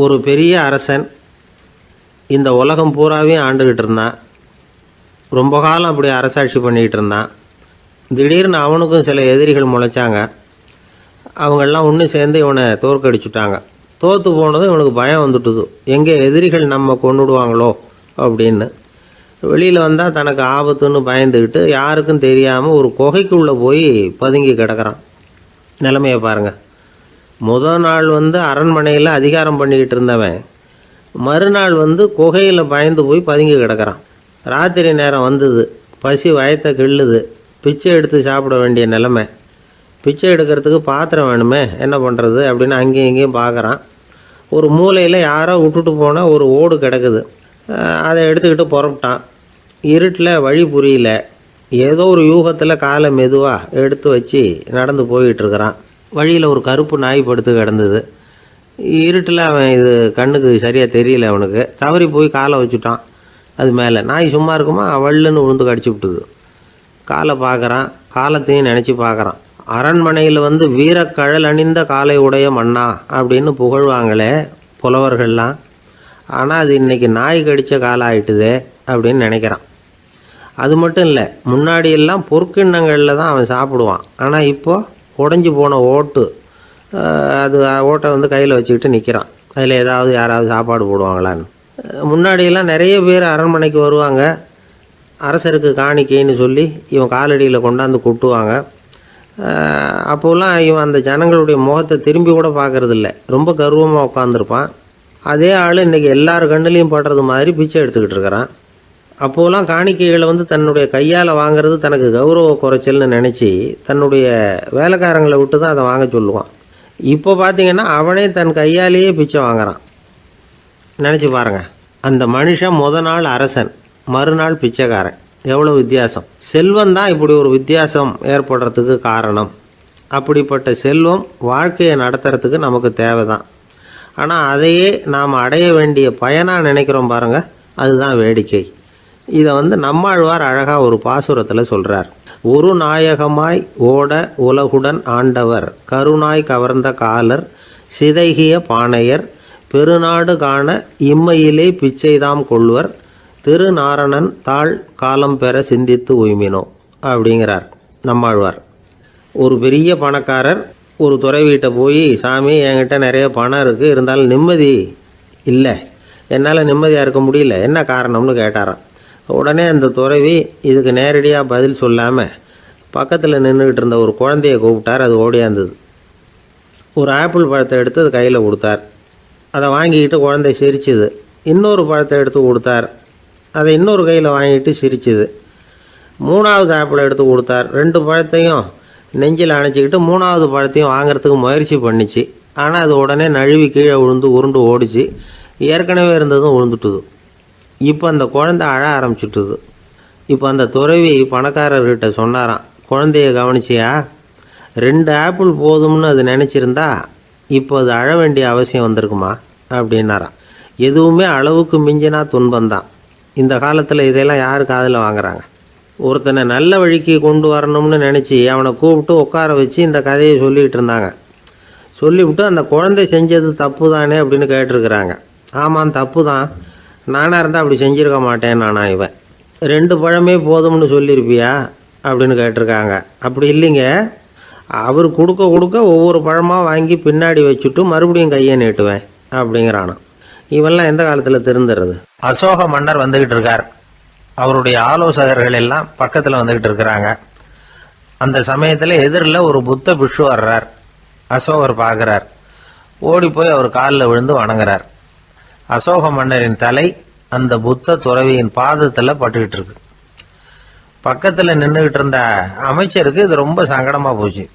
ஒரு பெரிய அரசன் இந்த உலகம் பூராவையும் ஆண்டுக்கிட்டு இருந்தான். ரொம்ப காலம் அப்படி அரசாட்சி பண்ணிக்கிட்டு இருந்தான். திடீர்னு அவனுக்கும் சில எதிரிகள் முளைச்சாங்க. அவங்கெல்லாம் ஒன்று சேர்ந்து இவனை தோற்கடிச்சுட்டாங்க. தோற்று போனதும் இவனுக்கு பயம் வந்துட்டுது, எங்கே எதிரிகள் நம்ம கொண்டுடுவாங்களோ அப்படின்னு. வெளியில் வந்தால் தனக்கு ஆபத்துன்னு பயந்துக்கிட்டு யாருக்கும் தெரியாமல் ஒரு குகைக்குள்ளே போய் பதுங்கி கிடக்கிறான். நிலைமையை பாருங்கள். முதல் நாள் அரண்மனையில் அதிகாரம் பண்ணிக்கிட்டு இருந்தவன் மறுநாள் குகையில் பயந்து போய் பதுங்கி கிடக்கிறான். ராத்திரி நேரம் வந்தது, பசி வயத்தை கிள்ளுது, பிச்சை எடுத்து சாப்பிட வேண்டிய நிலைமை. பிச்சை எடுக்கிறதுக்கு பாத்திரம் வேணுமே, என்ன பண்ணுறது அப்படின்னு அங்கேயும் இங்கேயும் பார்க்குறான். ஒரு மூலையில் யாரோ விட்டுட்டு போன ஒரு ஓடு கிடக்குது. அதை எடுத்துக்கிட்டு புறப்பட்டான். இருட்டில் வழி புரியல. ஏதோ ஒரு யூகத்தில் காலை மெதுவாக எடுத்து வச்சு நடந்து போயிட்டுருக்கிறான். வழியில் ஒரு கருப்பு நாய் படுத்து கிடந்தது. இருட்டில் அவன் இது கண்ணுக்கு சரியாக தெரியல. அவனுக்கு தவறி போய் காலை வச்சுட்டான். அது மேலே நாய் சும்மா இருக்குமா, வள்ளுன்னு விழுந்து கடிச்சு விட்டுது. காலை பார்க்குறான், காலத்தையும் நினச்சி பார்க்குறான். அரண்மனையில் வீரக்கழல் அணிந்த காலை உடைய மன்னா அப்படின்னு புகழ்வாங்களே புலவர்கள்லாம். ஆனால் அது இன்றைக்கி நாய் கடித்த காலம் ஆகிட்டுதே அப்படின்னு நினைக்கிறான். அது மட்டும் இல்லை, முன்னாடியெல்லாம் பொற்கிண்ணங்களில் தான் அவன் சாப்பிடுவான். ஆனால் இப்போது உடஞ்சி போன ஓட்டு, அது ஓட்டை கையில் வச்சுக்கிட்டு நிற்கிறான். அதில் ஏதாவது யாராவது சாப்பாடு போடுவாங்களான்னு. முன்னாடியெல்லாம் நிறைய பேர் அரண்மனைக்கு வருவாங்க. அரசருக்கு காணிக்கைன்னு சொல்லி இவன் காலடியில் கொண்டாந்து கொட்டுவாங்க. அப்போல்லாம் இவன் அந்த ஜனங்களுடைய முகத்தை திரும்பி கூட பார்க்குறதில்ல. ரொம்ப கர்வமாக உட்காந்துருப்பான். அதே ஆள் இன்றைக்கி எல்லார் கண்ணுலேயும் படுறது மாதிரி பிச்சை எடுத்துக்கிட்டு இருக்கிறான். அப்போலாம் காணிக்கைகளை தன்னுடைய கையால் வாங்கிறது தனக்கு கௌரவ குறைச்சல்னு நினச்சி தன்னுடைய வேலைக்காரங்களை விட்டு தான் அதை வாங்க சொல்லுவான். இப்போ பார்த்திங்கன்னா அவனே தன் கையாலேயே பிச்சை வாங்குறான். நினச்சி பாருங்கள். அந்த மனுஷன் நாள் அரசன், மறுநாள் பிச்சைக்காரன். எவ்வளோ வித்தியாசம். செல்வம் தான் இப்படி ஒரு வித்தியாசம் ஏற்படுறதுக்கு காரணம். அப்படிப்பட்ட செல்வம் வாழ்க்கையை நடத்துறதுக்கு நமக்கு தேவை தான். ஆனால் அதையே நாம் அடைய வேண்டிய பயனாக நினைக்கிறோம் பாருங்கள், அதுதான் வேடிக்கை. இதை நம்மாழ்வார் அழகாக ஒரு பாசுரத்தில் சொல்கிறார். ஒரு நாயகமாய் ஓட உலகுடன் ஆண்டவர், கருணாய் கவர்ந்த காலர், சிதைகிய பானையர், பெருநாடு காண இம்மையிலே பிச்சைதாம் கொள்வர், திருநாரணன் தாழ் காலம் பெற சிந்தித்து உய்மினோ அப்படிங்கிறார் நம்மாழ்வார். ஒரு பெரிய பணக்காரர் ஒரு துறவிகிட்ட போய், சாமி என்கிட்ட நிறைய பணம் இருக்குது, இருந்தாலும் நிம்மதி இல்லை, என்னால் நிம்மதியாக இருக்க முடியல, என்ன காரணம்னு கேட்டாராம். உடனே அந்த துறவி இதுக்கு நேரடியாக பதில் சொல்லாமல் பக்கத்தில் நின்றுக்கிட்டு இருந்த ஒரு குழந்தைய கூப்பிட்டார். அது ஓடியாந்தது. ஒரு ஆப்பிள் பழத்தை எடுத்து அது கையில் கொடுத்தார். அதை வாங்கிக்கிட்டு குழந்தை சிரிச்சுது. இன்னொரு பழத்தை எடுத்து கொடுத்தார். அதை இன்னொரு கையில் வாங்கிட்டு சிரிச்சுது. மூணாவது ஆப்பிளை எடுத்து கொடுத்தார். 2 பழத்தையும் நெஞ்சில் அணைச்சிக்கிட்டு 3ஆவது பழத்தையும் வாங்கிறதுக்கு முயற்சி பண்ணிச்சு. ஆனால் அது உடனே நழுவி கீழே விழுந்து உருண்டு ஓடிச்சு. ஏற்கனவே இருந்ததும் விழுந்துட்டுது. இப்போ அந்த குழந்தை அழ ஆரம்பிச்சுட்டுது. இப்போ அந்த துறவி பணக்காரர்கிட்ட சொன்னாராம், குழந்தைய கவனிச்சியா, 2 ஆப்பிள் போதும்னு அது நினச்சிருந்தா இப்போ அது அழ வேண்டிய அவசியம் வந்திருக்குமா அப்படின்னாராம். எதுவுமே அளவுக்கு மிஞ்சினா துன்பந்தான். இந்த காலத்தில் இதெல்லாம் யார் காதில் வாங்குறாங்க? ஒருத்தனை நல்ல வழிக்கு கொண்டு வரணும்னு நினச்சி அவனை கூப்பிட்டு உட்கார வச்சு இந்த கதையை சொல்லிகிட்டு இருந்தாங்க. சொல்லிவிட்டு அந்த குழந்தை செஞ்சது தப்பு தானே அப்படின்னு கேட்டிருக்கிறாங்க. ஆமாம், தப்பு தான், நானாக இருந்தால் அப்படி செஞ்சுருக்க மாட்டேன் நானா இவன். 2 பழமே போதும்னு சொல்லியிருப்பியா அப்படின்னு கேட்டிருக்காங்க. அப்படி இல்லைங்க, அவர் கொடுக்க கொடுக்க ஒவ்வொரு பழமாக வாங்கி பின்னாடி வச்சுட்டு மறுபடியும் கையை நீட்டுவேன் அப்படிங்கிறானா. இவெல்லாம் எந்த காலத்தில் திருந்துறது? அசோக மன்னர் வந்துக்கிட்டு இருக்கார். அவருடைய ஆலோசகர்கள் எல்லாம் பக்கத்தில் வந்துக்கிட்டு இருக்கிறாங்க. அந்த சமயத்தில் எதிரில் ஒரு புத்த பிக்ஷு வர்றார். அசோகர் பார்க்குறார். ஓடி போய் அவர் காலில் விழுந்து வணங்குறார். அசோக மன்னரின் தலை அந்த புத்த துறவியின் பாதத்தில் பட்டுக்கிட்டு இருக்கு. பக்கத்தில் நின்றுக்கிட்டு இருந்த அமைச்சருக்கு இது ரொம்ப சங்கடமாக போச்சு.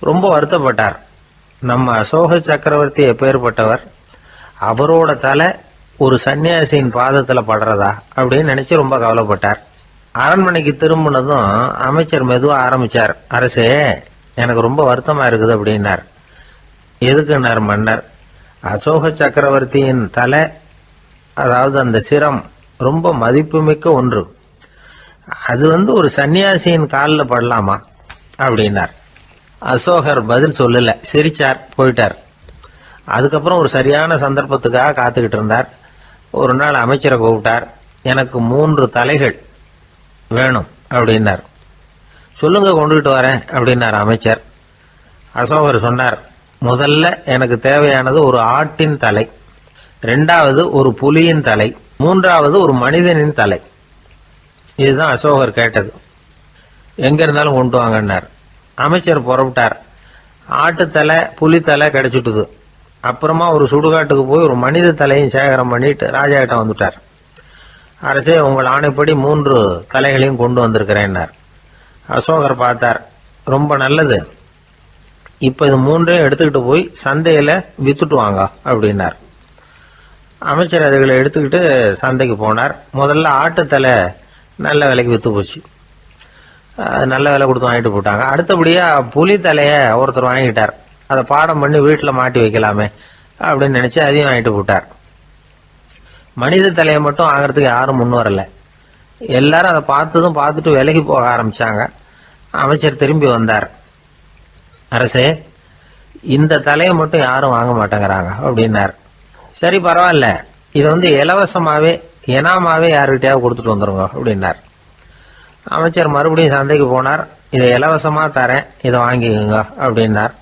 ரொம்ப வருத்தப்பட்டார். நம்ம அசோக சக்கரவர்த்தி எப்பேற்பட்டவர், அவரோட தலை ஒரு சன்னியாசியின் பாதத்தில் படுறதா அப்படின்னு நினச்சி ரொம்ப கவலைப்பட்டார். அரண்மனைக்கு திரும்பினதும் அமைச்சர் மெதுவாக ஆரம்பித்தார். அரசே, எனக்கு ரொம்ப வருத்தமாக இருக்குது அப்படின்னார். எதுக்குன்னார் மன்னர். அசோக சக்கரவர்த்தியின் தலை, அதாவது அந்த சிரம், ரொம்ப மதிப்புமிக்க ஒன்று. அது ஒரு சன்னியாசியின் காலில் படலாமா அப்படின்னார். அசோகர் பதில் சொல்லலை, சிரிச்சார், போயிட்டார். அதுக்கப்புறம் ஒரு சரியான சந்தர்ப்பத்துக்காக காத்துக்கிட்டு இருந்தார். ஒரு நாள் அமைச்சரை கூப்பிட்டார். எனக்கு 3 தலைகள் வேணும் அப்படின்னார். சொல்லுங்க, கொண்டுகிட்டு வரேன் அப்படின்னார் அமைச்சர். அசோகர் சொன்னார், முதல்ல எனக்கு தேவையானது ஒரு ஆட்டின் தலை, 2வது ஒரு புலியின் தலை, 3வது ஒரு மனிதனின் தலை. இதுதான் அசோகர் கேட்டது. எங்க இருந்தாலும் கொண்டு வாங்கன்னார். அமைச்சர் புறப்பட்டார். ஆட்டுத்தலை புலித்தலை கிடைச்சிட்டுது. அப்புறமா ஒரு சுடுகாட்டுக்கு போய் ஒரு மனித தலையும் சேகரம் பண்ணிட்டு ராஜா கிட்ட வந்துட்டார். அரசே, உங்கள் ஆணைப்படி 3 தலைகளையும் கொண்டு வந்திருக்கிறேன்னார். அசோகர் பார்த்தார். ரொம்ப நல்லது, இப்ப இது 3ஐயும் எடுத்துக்கிட்டு போய் சந்தையில வித்துட்டு வாங்க அப்படின்னார். அமைச்சர் அதுகளை எடுத்துக்கிட்டு சந்தைக்கு போனார். முதல்ல ஆட்டுத்தலை நல்ல விலைக்கு வித்து போச்சு. நல்ல விலை கொடுத்து வாங்கிட்டு போட்டாங்க. அடுத்தபடியா புலி தலைய ஒருத்தர் வாங்கிட்டார். அதை பாடம் பண்ணி வீட்டில் மாட்டி வைக்கலாமே அப்படின்னு நினைச்சு அதையும் வாங்கிட்டு போட்டார். மனித தலையை மட்டும் வாங்கறதுக்கு யாரும் முன் வரல. எல்லாரும் அதை பார்த்துட்டு விலகி போக ஆரம்பிச்சாங்க. அமைச்சர் திரும்பி வந்தார். அரசே, இந்த தலையை மட்டும் யாரும் வாங்க மாட்டேங்கிறாங்க அப்படின்னார். சரி, பரவாயில்ல, இதை இலவசமாவே இனாமாவே யாருக்கிட்டையாவது கொடுத்துட்டு வந்துருங்க அப்படின்னார். அமைச்சர் மறுபடியும் சந்தைக்கு போனார். இதை இலவசமா தரேன், இதை வாங்கிக்கோங்க அப்படின்னார்.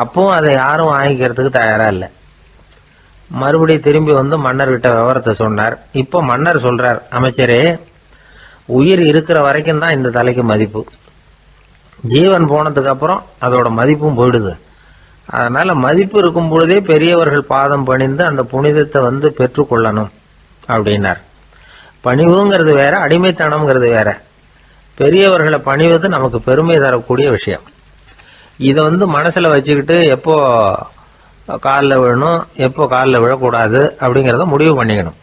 அப்பவும் அதை யாரும் வாங்கிக்கிறதுக்கு தயாரா இல்லை. மறுபடியும் திரும்பி வந்து மன்னர்கிட்ட விவரத்தை சொன்னார். இப்போ மன்னர் சொல்றார், அமைச்சரே, உயிர் இருக்கிற வரைக்கும் தான் இந்த தலைக்கு மதிப்பு. ஜீவன் போனதுக்கு அப்புறம் அதோட மதிப்பும் போயிடுது. அதனால மதிப்பு இருக்கும் பொழுதே பெரியவர்கள் பாதம் பணிந்து அந்த புனிதத்தை பெற்றுக்கொள்ளணும் அப்படின்னார். பணிவுங்கிறது வேற, அடிமைத்தனம்ங்கிறது வேற. பெரியவர்களை பணிவது நமக்கு பெருமை தரக்கூடிய விஷயம். இதை மனசுல வச்சுக்கிட்டு எப்போ காலில் விழணும், எப்போ காலில் விழக்கூடாது அப்படிங்கிறத முடிவு பண்ணிக்கணும்.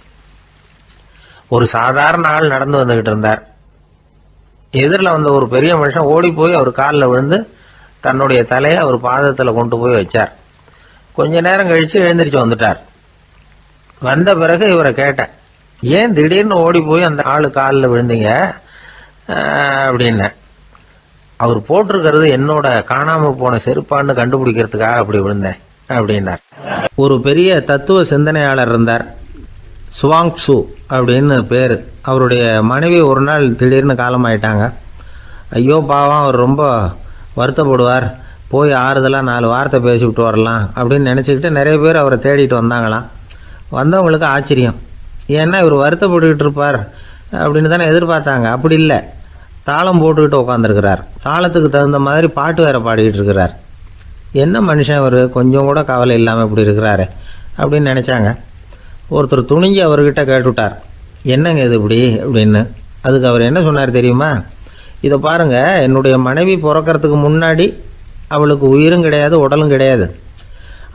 ஒரு சாதாரண ஆள் நடந்து வந்துகிட்டு இருந்தார். எதிரில் வந்த ஒரு பெரிய மனுஷன் ஓடி போய் அவர் காலில் விழுந்து தன்னுடைய தலையை அவர் பாதத்தில் கொண்டு போய் வச்சார். கொஞ்ச நேரம் கழிச்சு எழுந்திரிச்சு வந்துட்டார். வந்த பிறகு இவரை கேட்டேன், ஏன் திடீர்னு ஓடி போய் அந்த ஆளு காலில் விழுந்தீங்க அப்படின்னு. அவர் போட்டிருக்கிறது என்னோட காணாம போன செருப்பான்னு கண்டுபிடிக்கிறதுக்காக அப்படி விழுந்தேன் அப்படின்னார். ஒரு பெரிய தத்துவ சிந்தனையாளர் இருந்தார், சுவாங்சு அப்படின்னு பேர். அவருடைய மனைவி ஒரு நாள் திடீர்னு காலமாயிட்டாங்க. ஐயோ பாவம், அவர் ரொம்ப வருத்தப்படுவார், போய் ஆறுதலாக 4 வார்த்தை பேசிவிட்டு வரலாம் அப்படின்னு நினச்சிக்கிட்டு நிறைய பேர் அவரை தேடிட்டு வந்தாங்களாம். வந்தவங்களுக்கு ஆச்சரியம், ஏன்னா இவர் வருத்தப்பட்டுக்கிட்டு இருப்பார் அப்படின்னு தானே எதிர்பார்த்தாங்க. அப்படி இல்லை, தாளம் போட்டுக்கிட்டு உட்காந்துருக்கிறார். தாளத்துக்கு தகுந்த மாதிரி பாட்டு வேற பாடிக்கிட்டு இருக்கிறார். என்ன மனுஷன் இவர், கொஞ்சம் கூட கவலை இல்லாமல் இப்படி இருக்கிறாரு அப்படின்னு நினச்சாங்க. ஒருத்தர் துணிஞ்சு அவர்கிட்ட கேட்டுவிட்டார், என்னங்க இது இப்படி அப்படின்னு. அதுக்கு அவர் என்ன சொன்னார் தெரியுமா? இதை பாருங்க, என்னுடைய மனைவி பிறக்கிறதுக்கு முன்னாடி அவளுக்கு உயிரும் கிடையாது, உடலும் கிடையாது.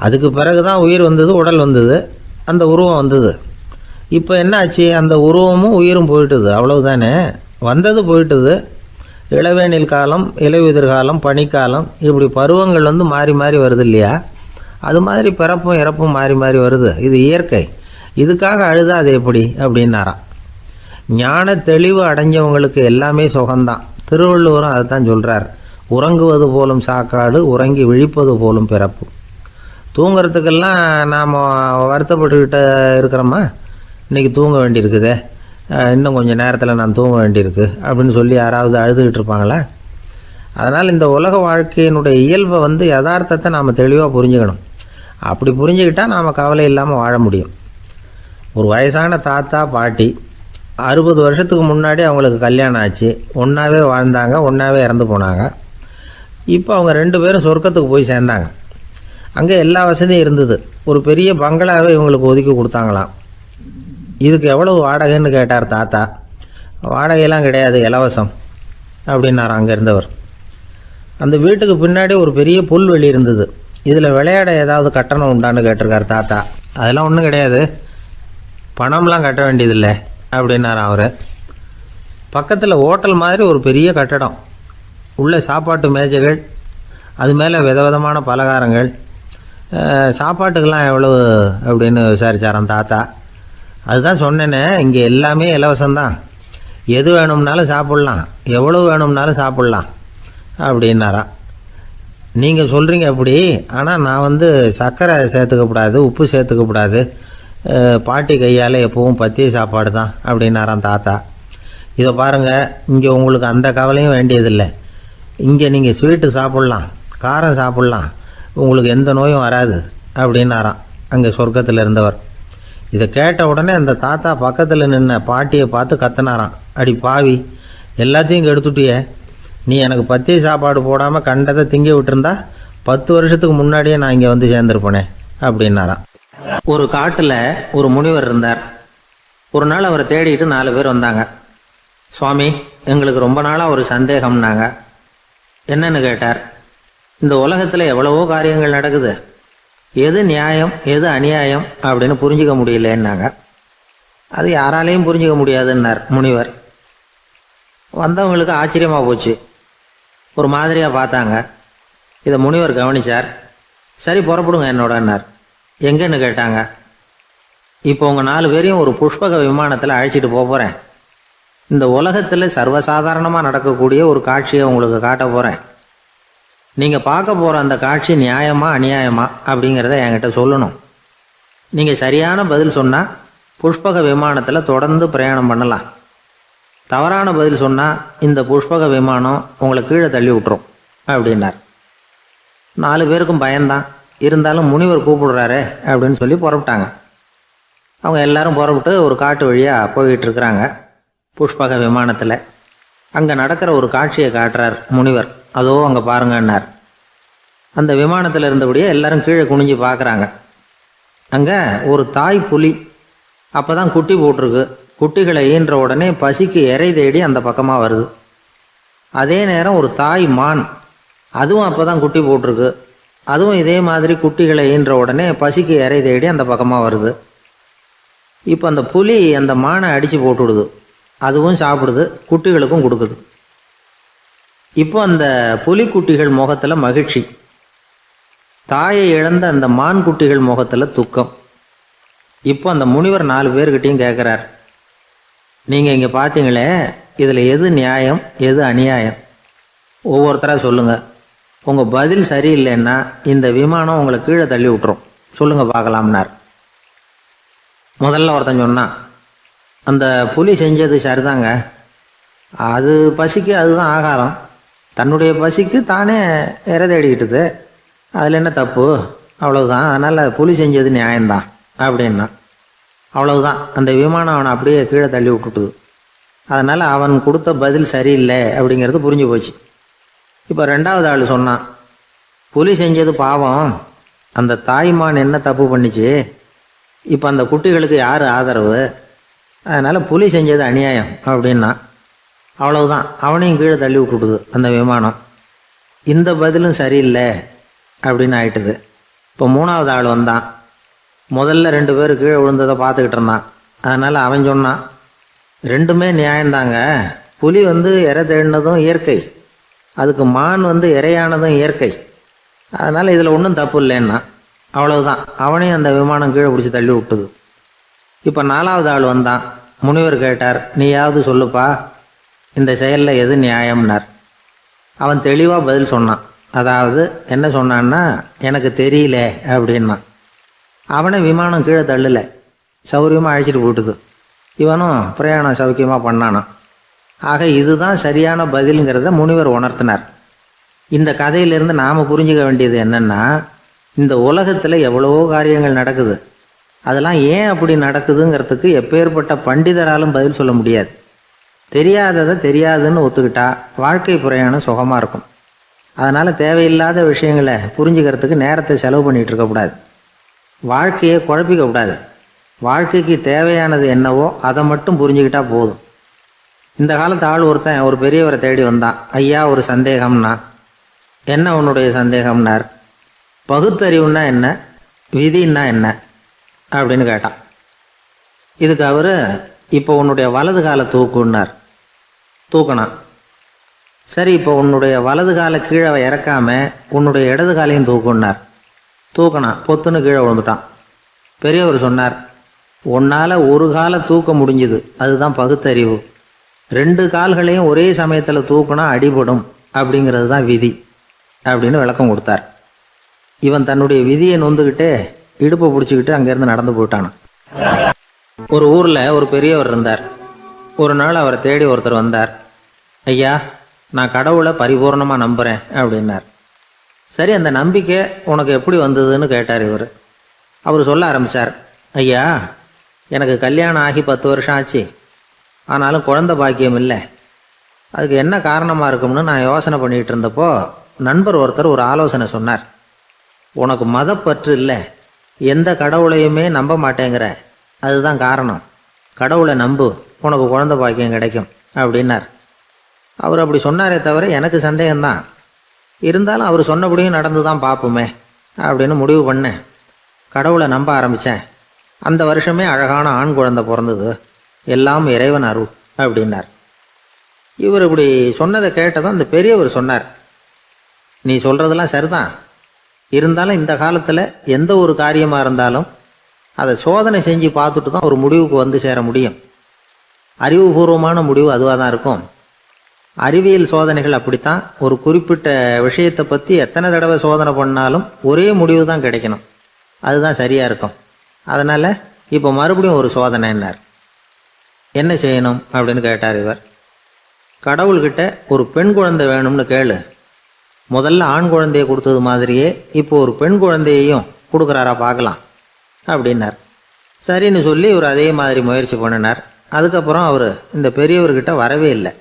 அதுக்கு பிறகு தான் உயிர் வந்தது, உடல் வந்தது, அந்த உருவம் வந்தது. இப்போ என்ன ஆச்சு? அந்த உருவமும் உயிரும் போயிட்டுது, அவ்வளவுதானே. வந்தது போயிட்டுது. இளவேனில் காலம், இலையுதிர் காலம், பனிக்காலம், இப்படி பருவங்கள் மாறி மாறி வருது இல்லையா? அது மாதிரி பிறப்பும் இறப்பும் மாறி மாறி வருது. இது இயற்கை. இதுக்காக அழுதா அது எப்படி அப்படின்னாராம். ஞான தெளிவு அடைஞ்சவங்களுக்கு எல்லாமே சுகம்தான். திருவள்ளுவரும் அதை தான் சொல்கிறார், உறங்குவது போலும் சாக்காடு, உறங்கி விழிப்பது போலும் பிறப்பு. தூங்கிறதுக்கெல்லாம் நாம் வருத்தப்பட்டுக்கிட்ட இருக்கிறோமா? இன்றைக்கி தூங்க வேண்டியிருக்குதே, இன்னும் கொஞ்சம் நேரத்தில் நான் தூங்க வேண்டியிருக்கு அப்படின்னு சொல்லி யாராவது அழுதுகிட்டு இருப்பாங்களா? அதனால் இந்த உலக வாழ்க்கையினுடைய இயல்பை யதார்த்தத்தை நாம் தெளிவாக புரிஞ்சுக்கணும். அப்படி புரிஞ்சுக்கிட்டால் நாம் கவலை இல்லாமல் வாழ முடியும். ஒரு வயசான தாத்தா பாட்டி 60 வருஷத்துக்கு முன்னாடி அவங்களுக்கு கல்யாணம் ஆச்சு. ஒன்றாவே வாழ்ந்தாங்க, ஒன்றாவே இறந்து போனாங்க. இப்போ அவங்க 2 பேரும் சொர்க்கத்துக்கு போய் சேர்ந்தாங்க. அங்கே எல்லா வசதியும் இருந்தது. ஒரு பெரிய பங்களாவே இவங்களுக்கு ஒதுக்கி கொடுத்தாங்களாம். இதுக்கு எவ்வளவு வாடகைன்னு கேட்டார் தாத்தா. வாடகையெல்லாம் கிடையாது, இலவசம் அப்படின்னார் அங்கே இருந்தவர். அந்த வீட்டுக்கு பின்னாடி ஒரு பெரிய புல்வெளி இருந்தது. இதில் விளையாட ஏதாவது கட்டணம் உண்டான்னு கேட்டிருக்கார் தாத்தா. அதெல்லாம் ஒன்றும் கிடையாது, பணம்லாம் கட்ட வேண்டியதில்லை அப்படின்னார் அவர். பக்கத்தில் ஹோட்டல் மாதிரி ஒரு பெரிய கட்டடம், உள்ள சாப்பாட்டு மேஜைகள், அது மேலே விதவிதமான பலகாரங்கள். சாப்பாட்டுக்கெல்லாம் எவ்வளவு அப்படின்னு விசாரிச்சாராம் தாத்தா. அதுதான் சொன்னேனே, இங்கே எல்லாமே இலவசம்தான், எது வேணும்னாலும் சாப்பிட்லாம், எவ்வளவு வேணும்னாலும் சாப்பிட்லாம் அப்படின்னாராம். நீங்கள் சொல்கிறீங்க அப்படி, ஆனால் நான் சர்க்கரை சேர்த்துக்கக்கூடாது, உப்பு சேர்த்துக்கக்கூடாது, பாட்டி கையால் எப்பவும் பத்திய சாப்பாடு தான் அப்படின்னாராம் தாத்தா. இதை பாருங்கள், இங்கே உங்களுக்கு அந்த கவலையும் வேண்டியதில்லை. இங்கே நீங்கள் ஸ்வீட்டு சாப்பிட்லாம், காரம் சாப்பிட்லாம், உங்களுக்கு எந்த நோயும் வராது அப்படின்னாராம் அங்கே சொர்க்கத்தில் இருந்தவர். இதை கேட்ட உடனே அந்த தாத்தா பக்கத்தில் நின்ன பாட்டியை பார்த்து கத்தினாராம், அடி பாவி, எல்லாத்தையும் கெடுத்துட்டியே, நீ எனக்கு பத்திய சாப்பாடு போடாமல் கண்டதை திங்க விட்டுருந்தா 10 வருஷத்துக்கு முன்னாடியே நான் இங்கே சேர்ந்துருப்பேனே அப்படின்னாராம். ஒரு காட்டில் ஒரு முனிவர் இருந்தார். ஒரு நாள் அவரை தேடிட்டு 4 பேர் வந்தாங்க. சுவாமி, எங்களுக்கு ரொம்ப நாளாக ஒரு சந்தேகம்னாங்க. என்னன்னு கேட்டார். இந்த உலகத்தில் எவ்வளவோ காரியங்கள் நடக்குது, எது நியாயம் எது அநியாயம் அப்படின்னு புரிஞ்சிக்க முடியலன்னாங்க. அது யாராலையும் புரிஞ்சிக்க முடியாதுன்னார் முனிவர். வந்தவங்களுக்கு ஆச்சரியமாக போச்சு, ஒரு மாதிரியாக பார்த்தாங்க. இதை முனிவர் கவனித்தார். சரி, புறப்படுங்க என்னோடன்னார். எங்கன்னு கேட்டாங்க. இப்போ உங்கள் 4 பேரையும் ஒரு புஷ்பக விமானத்தில் அழைச்சிட்டு போகிறேன். இந்த உலகத்தில் சர்வசாதாரணமாக நடக்கக்கூடிய ஒரு காட்சியை உங்களுக்கு காட்ட போகிறேன். நீங்கள் பார்க்க போகிற அந்த காட்சி நியாயமா அநியாயமா அப்படிங்கிறத என்கிட்ட சொல்லணும். நீங்கள் சரியான பதில் சொன்னால் புஷ்பக விமானத்தில் தொடர்ந்து பிரயாணம் பண்ணலாம். தவறான பதில் சொன்னால் இந்த புஷ்பக விமானம் உங்களை கீழே தள்ளி விட்டுரும் அப்படின்னார். 4 பேருக்கும் பயந்தான். இருந்தாலும் முனிவர் கூப்பிடுறாரு அப்படின்னு சொல்லி புறப்பட்டாங்க. அவங்க எல்லாரும் புறப்பட்டு ஒரு காட்டு வழியாக போய்கிட்டு இருக்கிறாங்க புஷ்பக விமானத்தில். அங்கே நடக்கிற ஒரு காட்சியை காட்டுறார் முனிவர். அதோ அங்கே பாருங்கன்னார். அந்த விமானத்தில் இருந்தபடியே எல்லாரும் கீழே குனிஞ்சு பார்க்குறாங்க. அங்கே ஒரு தாய் புலி அப்போ தான் குட்டி போட்டிருக்கு. குட்டிகளை ஈன்ற உடனே பசிக்கு இறை தேடி அந்த பக்கமாக வருது. அதே நேரம் ஒரு தாய் மான், அதுவும் அப்போ தான் குட்டி போட்டிருக்கு. அதுவும் இதே மாதிரி குட்டிகளை ஈன்ற உடனே பசிக்கு இறை தேடி அந்த பக்கமாக வருது. இப்போ அந்த புலி அந்த மானை அடித்து போட்டுவிடுது. அதுவும் சாப்பிடுது, குட்டிகளுக்கும் கொடுக்குது. இப்போ அந்த புலிக்குட்டிகள் முகத்தில் மகிழ்ச்சி, தாயை இழந்த அந்த மான் குட்டிகள் முகத்தில் துக்கம். இப்போ அந்த முனிவர் 4 பேர்கிட்டையும் கேட்குறார், நீங்கள் இங்கே பார்த்தீங்களே, இதில் எது நியாயம் எது அநியாயம்? ஒவ்வொருத்தராக சொல்லுங்கள். உங்கள் பதில் சரியில்லைன்னா இந்த விமானம் உங்களை கீழே தள்ளி விட்டுரும், சொல்லுங்கள் பார்க்கலாம்னார். முதல்ல ஒருத்தன் சொன்னான், அந்த புலி செஞ்சது சரிதாங்க, அது பசிக்கு அதுதான் ஆகாரம், தன்னுடைய பசிக்கு தானே இறை தேடிக்கிட்டுது, அதில் என்ன தப்பு, அவ்வளவுதான், அதனால் புலி செஞ்சது நியாயம்தான் அப்படின்னா. அவ்வளவுதான், அந்த விமானம் அவனை அப்படியே கீழே தள்ளி விட்டுட்டுது. அதனால் அவன் கொடுத்த பதில் சரியில்லை அப்படிங்கிறது புரிஞ்சு போச்சு. இப்போ 2வது ஆள் சொன்னான், புலி செஞ்சது பாவம், அந்த தாய்மான் என்ன தப்பு பண்ணிச்சு, இப்போ அந்த குட்டிகளுக்கு யார் ஆதரவு, அதனால் புலி செஞ்சது அநியாயம் அப்படின்னா. அவ்வளவுதான், அவனையும் கீழே தள்ளி விட்டுடுது அந்த விமானம். இந்த பதிலும் சரியில்லை அப்படின்னு ஆயிட்டுது. இப்போ 3வது ஆள் வந்தான். முதல்ல 2 பேர் கீழே விழுந்ததை பார்த்துக்கிட்டு இருந்தான். அதனால் அவன் சொன்னான், ரெண்டுமே நியாயந்தாங்க, புலி இறை தேடினதும் இயற்கை, அதுக்கு மான் இறையானதும் இயற்கை, அதனால் இதில் ஒன்றும் தப்பு இல்லைன்னா. அவ்வளவுதான், அவனையும் அந்த விமானம் கீழே பிடிச்சி தள்ளி விட்டுது. இப்போ 4வது ஆள் வந்தான். முனிவர் கேட்டார், நீயாவது சொல்லுப்பா, இந்த செயலில் எது நியாயம்னார். அவன் தெளிவாக பதில் சொன்னான். அதாவது என்ன சொன்னான்னா, எனக்கு தெரியல அப்படின்னா. அவனை விமானம் கீழே தள்ளலை, சௌரியமாக அழைச்சிட்டு போட்டுது. இவனும் பிரயாணம் சௌக்கியமாக பண்ணானான். ஆக இதுதான் சரியான பதிலுங்கிறத முனிவர் உணர்த்தினார். இந்த கதையிலிருந்து நாம் புரிஞ்சுக்க வேண்டியது என்னென்னா, இந்த உலகத்தில் எவ்வளவோ காரியங்கள் நடக்குது, அதெல்லாம் ஏன் அப்படி நடக்குதுங்கிறதுக்கு எப்பேற்பட்ட பண்டிதராலும் பதில் சொல்ல முடியாது. தெரியாததை தெரியாதுன்னு ஒத்துக்கிட்டா வாழ்க்கை பிரயாணம் சுகமாக இருக்கும். அதனால் தேவையில்லாத விஷயங்களை புரிஞ்சுக்கிறதுக்கு நேரத்தை செலவு பண்ணிகிட்டு இருக்கக்கூடாது, வாழ்க்கையை குழப்பிக்கக்கூடாது. வாழ்க்கைக்கு தேவையானது என்னவோ அதை மட்டும் புரிஞ்சுக்கிட்டா போதும். இந்த காலத்து ஆள் ஒருத்தன் ஒரு பெரியவரை தேடி வந்தான். ஐயா, ஒரு சந்தேகம்னா. என்ன உன்னுடைய சந்தேகம்னார். பகுத்தறிவுன்னா என்ன, விதின்னா என்ன அப்படின்னு கேட்டான். இதுக்கு அவர், இப்போ உன்னுடைய வலது காலை தூக்குன்னார். தூக்கினான். சரி, இப்போ உன்னுடைய வலது காலை கீழே இறக்காம உன்னுடைய இடது காலையும் தூக்குன்னார். தூக்கினான். பொத்துன்னு கீழே விழுந்துட்டான். பெரியவர் சொன்னார், உன்னால் ஒரு காலை தூக்க முடிஞ்சுது, அதுதான் பகுத்தறிவு. 2 கால்களையும் ஒரே சமயத்தில் தூக்குனா அடிபடும் அப்படிங்கிறது தான் விதி. அப்படின்னு விளக்கம் கொடுத்தார். இவன் தன்னுடைய விதியை நொந்துக்கிட்டே இடுப்பை பிடிச்சிக்கிட்டு அங்கேருந்து நடந்து போயிட்டானான். ஒரு ஊரில் ஒரு பெரியவர் இருந்தார். ஒரு நாள் அவரை தேடி ஒருத்தர் வந்தார். ஐயா, நான் கடவுளை பரிபூர்ணமாக நம்புகிறேன் அப்படின்னார். சரி, அந்த நம்பிக்கை உனக்கு எப்படி வந்ததுன்னு கேட்டார் இவர். அவர் சொல்ல ஆரம்பித்தார். ஐயா, எனக்கு கல்யாணம் ஆகி 10 வருஷம் ஆச்சு. ஆனாலும் குழந்தை பாக்கியம் இல்லை. அதுக்கு என்ன காரணமாக இருக்கும்னு நான் யோசனை பண்ணிகிட்டு இருந்தப்போ நண்பர் ஒருத்தர் ஒரு ஆலோசனை சொன்னார். உனக்கு மதப்பற்று இல்லை, எந்த கடவுளையுமே நம்ப மாட்டேங்கிற, அதுதான் காரணம். கடவுளை நம்பு, உனக்கு குழந்தை பாக்கியம் கிடைக்கும் அப்படின்னார். அவர் அப்படி சொன்னாரே தவிர எனக்கு சந்தேகம்தான். இருந்தாலும் அவர் சொன்னபடியும் நடந்து தான் பார்ப்போமே அப்படின்னு முடிவு பண்ணேன். கடவுளை நம்ப ஆரம்பித்தேன். அந்த வருஷமே அழகான ஆண் குழந்தை பிறந்தது. எல்லாம் இறைவன் அருள் அப்படின்னார். இவர் இப்படி சொன்னதை கேட்டதும் அந்த பெரியவர் சொன்னார். நீ சொல்கிறதெல்லாம் சரிதான். இருந்தாலும் இந்த காலத்தில் எந்த ஒரு காரியமாக இருந்தாலும் அதை சோதனை செஞ்சு பார்த்துட்டு தான் ஒரு முடிவுக்கு வந்து சேர முடியும். அறிவுபூர்வமான முடிவு அதுவாக தான் இருக்கும். அறிவியல் சோதனைகள் அப்படித்தான். ஒரு குறிப்பிட்ட விஷயத்தை பற்றி எத்தனை தடவை சோதனை பண்ணாலும் ஒரே முடிவு தான் கிடைக்கணும். அதுதான் சரியாக இருக்கும். அதனால் இப்போ மறுபடியும் ஒரு சோதனைன்னார். என்ன செய்யணும் அப்படின்னு கேட்டார் இவர். கடவுள்கிட்ட ஒரு பெண் குழந்தை வேணும்னு கேளு. முதல்ல ஆண் குழந்தையை கொடுத்தது மாதிரியே இப்போ ஒரு பெண் குழந்தையையும் கொடுக்குறாரா பார்க்கலாம் அப்படின்னார். சரின்னு சொல்லி இவர் அதே மாதிரி முயற்சி பண்ணினார். அதுக்கப்புறம் அவர் இந்த பெரியவர்கிட்ட வரவே இல்லை.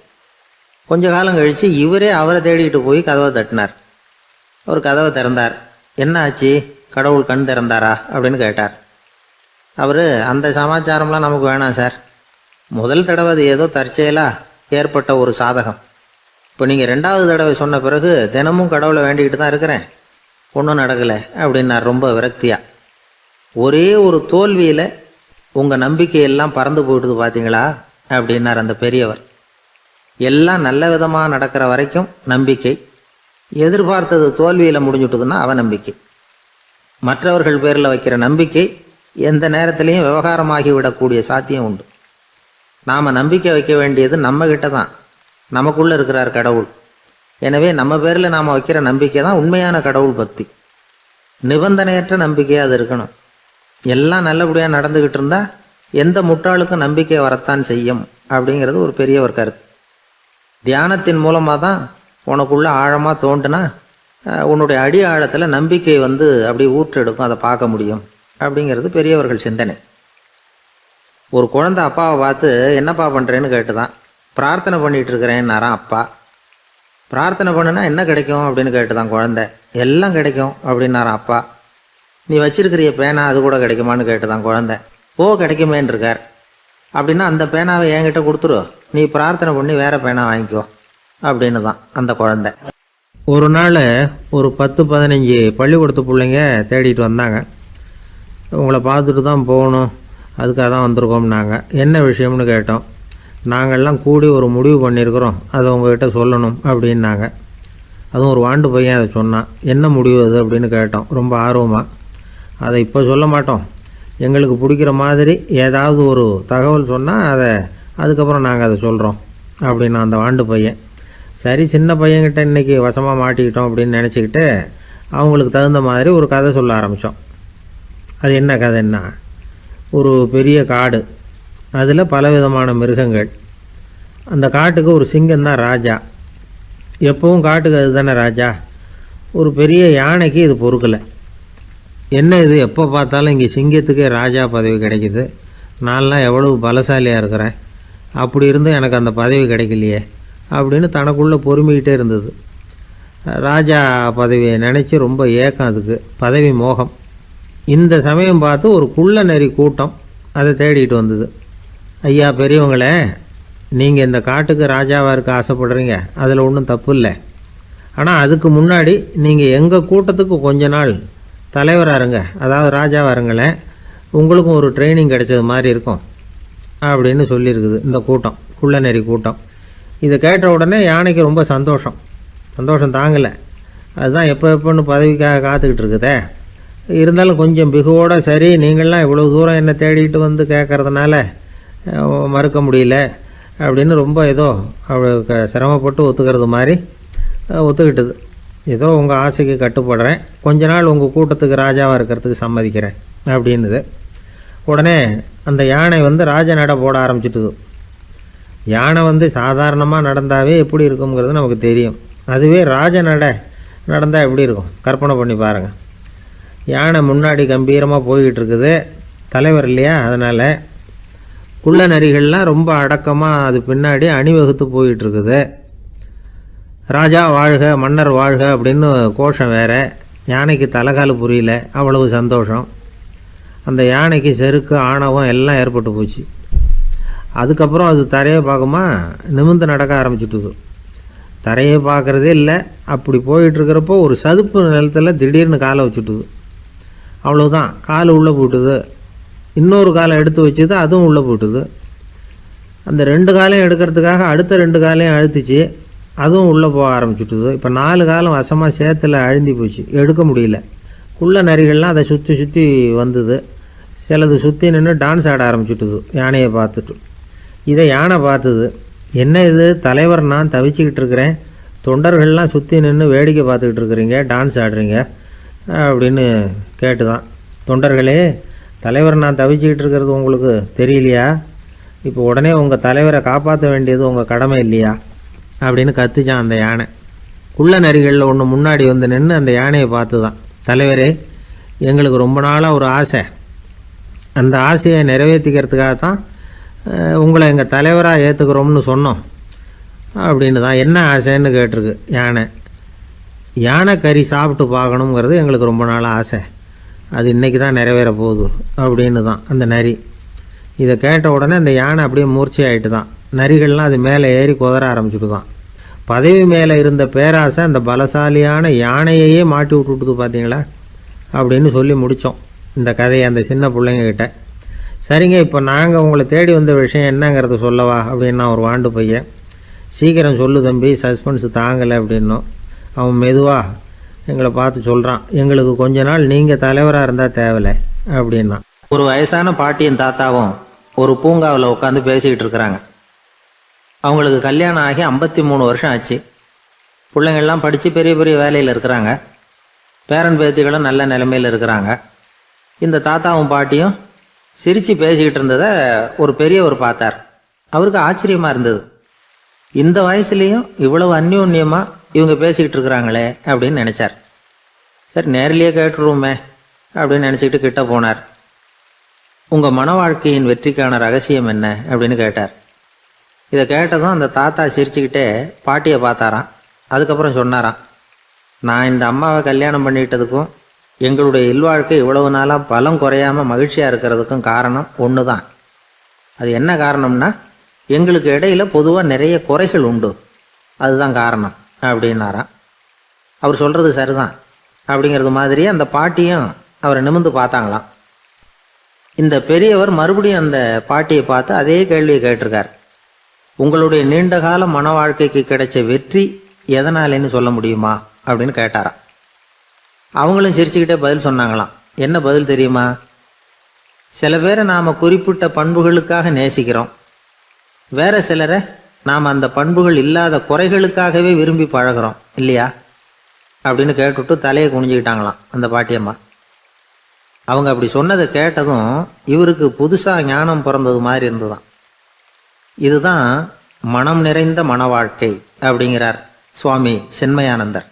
கொஞ்ச காலம் கழித்து இவரே அவரை தேடிட்டு போய் கதவை தட்டினார். அவர் கதவை திறந்தார். என்ன ஆச்சு, கடவுள் கண் திறந்தாரா அப்படின்னு கேட்டார். அவர், அந்த சமாச்சாரம்லாம் நமக்கு வேணாம் சார். முதல் தடவை அது ஏதோ தற்செயலாக ஏற்பட்ட ஒரு சாதகம். இப்போ நீங்கள் 2வது தடவை சொன்ன பிறகு தினமும் கடவுளை வேண்டிக்கிட்டு தான் இருக்கிறேன், ஒன்றும் நடக்கலை அப்படின்னார் ரொம்ப விரக்தியாக. ஒரே ஒரு தோல்வியில் உங்கள் நம்பிக்கையெல்லாம் பறந்து போயிடுது பார்த்தீங்களா அப்படின்னார் அந்த பெரியவர். எல்லாம் நல்ல விதமாக நடக்கிற வரைக்கும் நம்பிக்கை, எதிர்பார்த்தது தோல்வியில் முடிஞ்சுட்டுதுன்னா அவநம்பிக்கை. மற்றவர்கள் பேரில் வைக்கிற நம்பிக்கை எந்த நேரத்திலையும் விவகாரமாகி விடக்கூடிய சாத்தியம் உண்டு. நாம் நம்பிக்கை வைக்க வேண்டியது நம்மக்கிட்ட தான். நமக்குள்ளே இருக்கிறார் கடவுள். எனவே நம்ம பேரில் நாம் வைக்கிற நம்பிக்கை தான் உண்மையான கடவுள் பக்தி. நிபந்தனையற்ற நம்பிக்கையாக அது இருக்கணும். எல்லாம் நல்லபடியாக நடந்துக்கிட்டு இருந்தால் எந்த முட்டாளுக்கும் நம்பிக்கை வரத்தான் செய்யும் அப்படிங்கிறது ஒரு பெரியவர் கருத்து. தியானத்தின் மூலமாக தான் உனக்குள்ள ஆழமாக தோண்டுனா உன்னுடைய அடி ஆழத்தில் நம்பிக்கை வந்து அப்படி ஊற்றெடுக்கும், அதை பார்க்க முடியும் அப்படிங்கிறது பெரியவர்கள் சிந்தனை. ஒரு குழந்தை அப்பாவை பார்த்து என்னப்பா பண்ணுறேன்னு கேட்டுதான். பிரார்த்தனை பண்ணிகிட்டு இருக்கிறேன்னாரான் அப்பா. பிரார்த்தனை பண்ணுனா என்ன கிடைக்கும் அப்படின்னு கேட்டுதான் குழந்தை. எல்லாம் கிடைக்கும் அப்படின்னாரான் அப்பா. நீ வச்சிருக்கிறிய பேனா அது கூட கிடைக்குமான்னு கேட்டுதான் குழந்தை. கிடைக்குமேன்னு இருக்கார். அப்படின்னா அந்த பேனாவை என்கிட்ட கொடுத்துரு, நீ பிரார்த்தனை பண்ணி வேறு பேனா வாங்கிக்கோ அப்படின்னு தான் அந்த குழந்தை. ஒரு நாள் ஒரு 10-15 பள்ளிக்கூடத்து பிள்ளைங்க தேடிட்டு வந்தாங்க. உங்களை பார்த்துட்டு தான் போகணும், அதுக்காக தான் வந்திருக்கோம்னாங்க. என்ன விஷயம்னு கேட்டோம். நாங்கள்லாம் கூடி ஒரு முடிவு பண்ணியிருக்கிறோம், அதை உங்கள்கிட்ட சொல்லணும் அப்படின்னாங்க. அதுவும் ஒரு வாண்டு பையன் அதை சொன்னான். என்ன முடிவு அது அப்படின்னு கேட்டோம் ரொம்ப ஆர்வமாக. அதை இப்போ சொல்ல மாட்டோம், எங்களுக்கு பிடிக்கிற மாதிரி ஏதாவது ஒரு தகவல் சொன்னால் அதுக்கப்புறம் நாங்கள் அதை சொல்கிறோம் அப்படின்னா அந்த வாண்டு பையன். சரி, சின்ன பையன்கிட்ட இன்றைக்கி வசமாக மாட்டிக்கிட்டோம் அப்படின்னு நினச்சிக்கிட்டு அவங்களுக்கு தகுந்த மாதிரி ஒரு கதை சொல்ல ஆரம்பித்தோம். அது என்ன கதைன்னா, ஒரு பெரிய காடு, அதில் பலவிதமான மிருகங்கள். அந்த காட்டுக்கு ஒரு சிங்கம் தான் ராஜா. எப்பவும் காட்டுக்கு அது தானே ராஜா. ஒரு பெரிய யானைக்கு இது பொறுக்கலை. என்ன இது, எப்போ பார்த்தாலும் இங்கே சிங்கத்துக்கே ராஜா பதவி கிடைக்கிது, நான்லாம் எவ்வளவு பலசாலியாக இருக்கிறேன், அப்படி இருந்தும் எனக்கு அந்த பதவி கிடைக்கலையே அப்படின்னு தனக்குள்ளே பொறுமிக்கிட்டே இருந்தது. ராஜா பதவியை நினச்சி ரொம்ப ஏக்கம், அதுக்கு பதவி மோகம். இந்த சமயம் பார்த்து ஒரு குள்ள நெறி கூட்டம் அதை தேடிட்டு வந்தது. ஐயா பெரியவங்களே, நீங்கள் இந்த காட்டுக்கு ராஜாவாக இருக்க ஆசைப்படுறீங்க, அதில் ஒன்றும் தப்பு இல்லை. ஆனால் அதுக்கு முன்னாடி நீங்கள் எங்கள் கூட்டத்துக்கு கொஞ்ச நாள் தலைவராக இருங்க, அதாவது ராஜாவாக இருங்களேன், உங்களுக்கும் ஒரு ட்ரைனிங் கிடைச்சது மாதிரி இருக்கும் அப்படின்னு சொல்லியிருக்குது இந்த கூட்டம், குள்ள நெறி கூட்டம். இதை கேட்ட உடனே யானைக்கு ரொம்ப சந்தோஷம் தாங்கலை. அதுதான் எப்போன்னு பதவிக்காக காத்துக்கிட்டு இருக்குதே. இருந்தாலும் கொஞ்சம் பிகுவோட, சரி நீங்கள்லாம் இவ்வளோ தூரம் என்னை தேடிட்டு வந்து கேட்குறதுனால மறுக்க முடியல அப்படின்னு ரொம்ப ஏதோ அவளுக்கு சிரமப்பட்டு ஒத்துக்கிறது மாதிரி ஒத்துக்கிட்டது. ஏதோ உங்கள் ஆசைக்கு கட்டுப்படுறேன், கொஞ்ச நாள் உங்கள் கூட்டத்துக்கு ராஜாவாக இருக்கிறதுக்கு சம்மதிக்கிறேன் அப்படின்னுது. உடனே அந்த யானை ராஜ நட போட ஆரம்பிச்சிட்டுது. யானை சாதாரணமாக நடந்தாவே எப்படி இருக்குங்கிறது நமக்கு தெரியும். அதுவே ராஜ நடை நடந்தால் எப்படி இருக்கும் கற்பனை பண்ணி பாருங்கள். யானை முன்னாடி கம்பீரமாக போய்கிட்டு இருக்குது, தலைவர் இல்லையா, அதனால் குள்ள நரிகள்லாம் ரொம்ப அடக்கமாக அது பின்னாடி அணிவகுத்து போயிட்டுருக்குது. ராஜா வாழ்க, மன்னர் வாழ்க அப்படின்னு கோஷம் வேறு. யானைக்கு தலைகால் புரியல, அவ்வளவு சந்தோஷம். அந்த யானைக்கு செருக்கு, ஆணவம் எல்லாம் ஏற்பட்டு போச்சு. அதுக்கப்புறம் அது தரையை பார்க்குமா, நிமிர்ந்து நடக்க ஆரம்பிச்சுட்டுது. தரையை பார்க்குறதே இல்லை. அப்படி போயிட்டுருக்கிறப்போ ஒரு சதுப்பு நிலத்தில் திடீர்னு காலை வச்சுட்டுது. அவ்வளோதான், கால் உள்ளே போட்டுது. இன்னொரு காலை எடுத்து வச்சுது, அதுவும் உள்ளே போட்டுது. அந்த 2 காலையும் எடுக்கிறதுக்காக அடுத்த 2 காலையும் அழுத்திச்சு, அதுவும் உள்ளே போக ஆரம்பிச்சுட்டுது. இப்போ 4 காலம் வசமாக சேத்துல அழுந்தி போச்சு, எடுக்க முடியல. குள்ள நரிகள்லாம் அதை சுற்றி சுற்றி வந்தது. சிலது சுற்றி நின்று டான்ஸ் ஆட ஆரம்பிச்சுட்டுது யானையை பார்த்துட்டு. இதை யானை பார்த்தது. என்ன இது தலைவர், நான் தவிச்சிக்கிட்டு இருக்கிறேன், தொண்டர்கள்லாம் சுற்றி நின்று வேடிக்கை பார்த்துக்கிட்டு இருக்கிறீங்க, டான்ஸ் ஆடுறீங்க அப்படின்னு கேட்டுதான். தொண்டர்களே, தலைவர் நான் தவிச்சிக்கிட்டு இருக்கிறது உங்களுக்கு தெரியலையா? இப்போ உடனே உங்கள் தலைவரை காப்பாற்ற வேண்டியது உங்கள் கடமை இல்லையா அப்படின்னு கத்துச்சான் அந்த யானை. குள்ள நரிகளில் ஒன்று முன்னாடி நின்று அந்த யானையை பார்த்து தான், தலைவரே, எங்களுக்கு ரொம்ப நாளாக ஒரு ஆசை, அந்த ஆசையை நிறைவேற்றிக்கிறதுக்காக தான் உங்களை எங்கள் தலைவராக ஏற்றுக்கிறோம்னு சொன்னோம் அப்படின்னு தான். என்ன ஆசைன்னு கேட்டிருக்கு யானை. யானை கறி சாப்பிட்டு பார்க்கணுங்கிறது எங்களுக்கு ரொம்ப நாளாக ஆசை, அது இன்றைக்கி தான் நிறைவேற போகுது அப்படின்னு தான் அந்த நரி. இதை கேட்ட உடனே அந்த யானை அப்படியே மூர்ச்சி ஆகிட்டு தான். நரிகள்லாம் அது மேலே ஏறி குதற ஆரம்பிச்சுட்டு தான். பதவி மேலே இருந்த பேராசை அந்த பலசாலியான யானையையே மாட்டி விட்டுட்டுது பார்த்தீங்களா அப்படின்னு சொல்லி முடித்தோம் இந்த கதையை அந்த சின்ன பிள்ளைங்கக்கிட்ட. சரிங்க, இப்போ நாங்கள் உங்களை தேடி வந்த விஷயம் என்னங்கிறத சொல்லவா அப்படின்னா ஒரு வாண்டு பையன். சீக்கிரம் சொல்லு தம்பி, சஸ்பென்ஸ் தாங்கலை அப்படின்னோம். அவன் மெதுவாக எங்களை பார்த்து சொல்கிறான், எங்களுக்கு கொஞ்ச நாள் நீங்கள் தலைவராக இருந்தால் தேவலை அப்படின்னா. ஒரு வயசான பாட்டியின் தாத்தாவும் ஒரு பூங்காவில் உட்காந்து பேசிக்கிட்டு இருக்கிறாங்க. அவங்களுக்கு கல்யாணம் ஆகி 53 வருஷம் ஆச்சு. பிள்ளைங்கள்லாம் படித்து பெரிய பெரிய வேலையில் இருக்கிறாங்க. பேரன் பேத்திகளும் நல்ல நிலைமையில் இருக்கிறாங்க. இந்த தாத்தாவும் பாட்டியும் சிரித்து பேசிக்கிட்டு இருந்ததை ஒரு பெரியவர் பார்த்தார். அவருக்கு ஆச்சரியமாக இருந்தது. இந்த வயசுலேயும் இவ்வளவு அந்யோன்யமாக இவங்க பேசிக்கிட்டு இருக்கிறாங்களே அப்படின்னு நினச்சார். சரி, நேரிலேயே கேட்டுருவோமே அப்படின்னு நினச்சிக்கிட்டு கிட்ட போனார். உங்கள் மன வாழ்க்கையின் வெற்றிக்கான ரகசியம் என்ன அப்படின்னு கேட்டார். இதை கேட்டதும் அந்த தாத்தா சிரிச்சுக்கிட்டே பாட்டியை பார்த்தாராம். அதுக்கப்புறம் சொன்னாராம், நான் இந்த அம்மாவை கல்யாணம் பண்ணிக்கிட்டதுக்கும் எங்களுடைய இல்வாழ்க்கை இவ்வளவு நாளாக பலம் குறையாமல் மகிழ்ச்சியாக இருக்கிறதுக்கும் காரணம் ஒன்று தான். அது என்ன காரணம்னா, எங்களுக்கு இடையில பொதுவாக நிறைய குறைகள் உண்டு, அதுதான் காரணம் அப்படின்னாராம். அவர் சொல்கிறது சரிதான் அப்படிங்கிறது மாதிரியே அந்த பாட்டியும் அவரை நிமிர்ந்து பார்த்தாங்களாம். இந்த பெரியவர் மறுபடியும் அந்த பாட்டியை பார்த்து அதே கேள்வியை கேட்டிருக்கார். உங்களுடைய நீண்டகால மன வாழ்க்கைக்கு கிடைச்ச வெற்றி எதனாலேன்னு சொல்ல முடியுமா அப்படின்னு கேட்டாராம். அவங்களும் சிரிச்சுக்கிட்டே பதில் சொன்னாங்களாம். என்ன பதில் தெரியுமா? சில பேரை நாம் குறிப்பிட்ட பண்புகளுக்காக நேசிக்கிறோம், வேற சிலரை நாம் அந்த பண்புகள் இல்லாத குறைகளுக்காகவே விரும்பி பழகிறோம் இல்லையா அப்படின்னு கேட்டுவிட்டு தலையை குனிஞ்சிக்கிட்டாங்களாம் அந்த பாட்டியம்மா. அவங்க அப்படி சொன்னதை கேட்டதும் இவருக்கு புதுசாக ஞானம் பிறந்தது மாதிரி இருந்துதான். இதுதான் மனம் நிறைந்த மன வாழ்க்கை அப்படிங்கிறார் சுவாமி சின்மயானந்தர்.